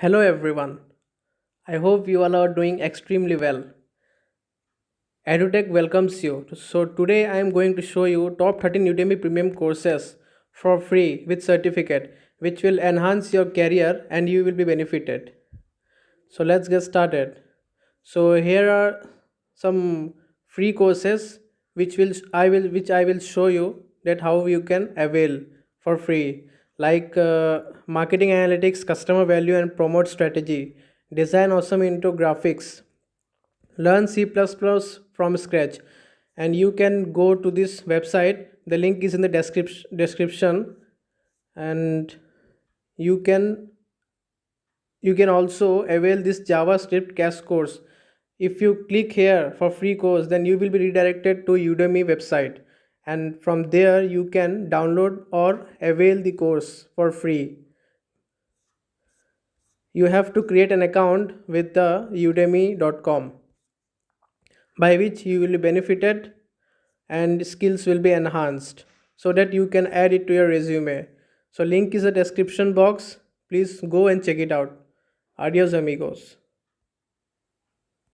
Hello everyone. I hope you all are doing extremely well. EduTech welcomes you. So today I am going to show you top 13 Udemy premium courses for free with certificate which will enhance your career and you will be benefited. So let's get started. So here are some free courses which I will show you that how you can avail for free, like marketing analytics, customer value and promote strategy, design awesome infographics, learn C++ from scratch. And you can go to this website, the link is in the description. And you can you can also avail this JavaScript cash course. If you click here for free course, then you will be redirected to Udemy website, and from there you can download or avail the course for free. You have to create an account with the udemy.com, by which you will be benefited and skills will be enhanced so that you can add it to your resume. So link is a description box. Please go and check it out. Adios amigos.